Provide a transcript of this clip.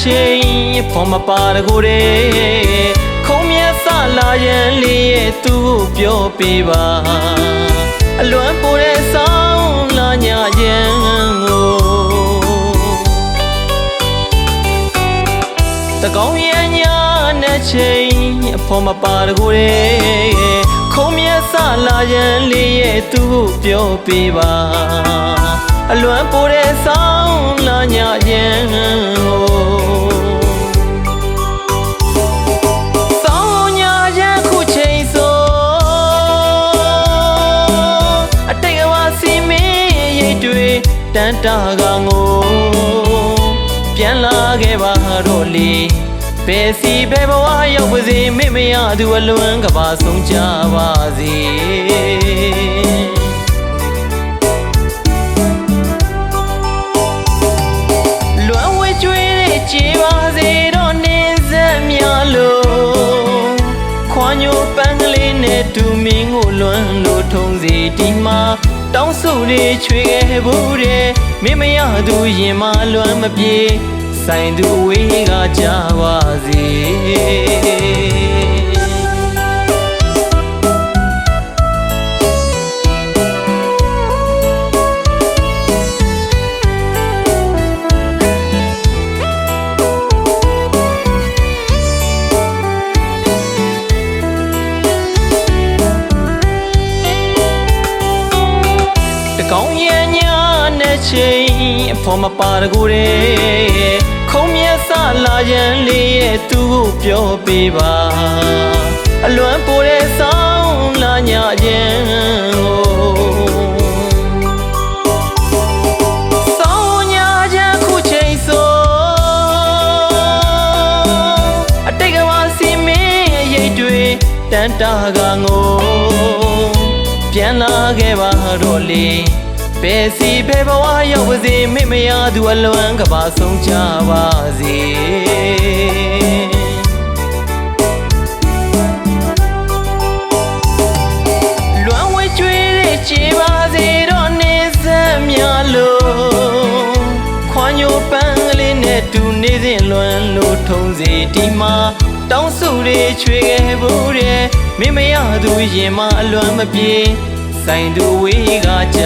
ချိန်ဖော်မပါတကိုယ်တဲ့ခုံးမြတ်စလာရင်လေးရဲ့သူ့ကိုပြောပေးပါအလွမ်းပိုတဲ့ဆောင်းလာညရင်ကိုတကောင်းရညနဲ့ချိန်ဖော်မပါတကိုယ်တဲ့ခုံးမြတ်စလာရင်လေးရဲ့သူ့ကိုပြောပေးပါအလွမ်းပိုတဲ့ဆောင်းလာညရင်ကိုဆောင်းညရင်ခုချိန်ဆိုအတိတ်ကစီမင်းရိတ်တွေတန်တာကငိုပြန်လာခဲ့ပါတော့လေဘယ်စီဘယ်ဘဝရောက်ပါစေမေ့မရသူအလွမ်းကပါဆုံးကြပါစေကြည်ပါစေတော့နေစက်များလို့ခွန်ညိုပန်းကလေးနဲ့တူမင်းကိုလွမ်းလို့ထုံးစီဒီမှာတောင်းဆိုတွေချွေခဲ့ဘူးတဲ့မင်းမရသူရင်မလွမ်းမပြေဆိုင်သူဝေးကကြပါစေကောင်းရညနဲ့ချိန်ဖော်မပါတကိုယ်တဲ့ခုံးမြတ်စလာရင်လေးရဲ့သူ့ကိုပြောပေးပါအလွမ်းပိုတဲ့ဆောင်းလာညရင်ကိုဆောင်းညရင်ခုချိန်ဆိုအတိတ်ကစီမင်းရိတ်တွေတန်တာကငိုပြန်လာခဲ့ပါတော့လေဘယ်စီဘယ်ဘဝရောက်ပါစေမေ့မရသူအလွမ်းကပါဆုံးကြပါစေလွမ်းဝဲကျွေးတဲ့ကြည်ပါစေတော့နေစက်များလို့ခွန်ညိုပန်းကလေးနဲ့တူနေစဉ်လွမ်းလို့ထုံးစီဒီမှာတောင်းစုတွေချွေခဲ့ဘူးတဲ့မေ့မရသူရင်မအလွမ်းမပြေဆိုင်သူဝေးကကြ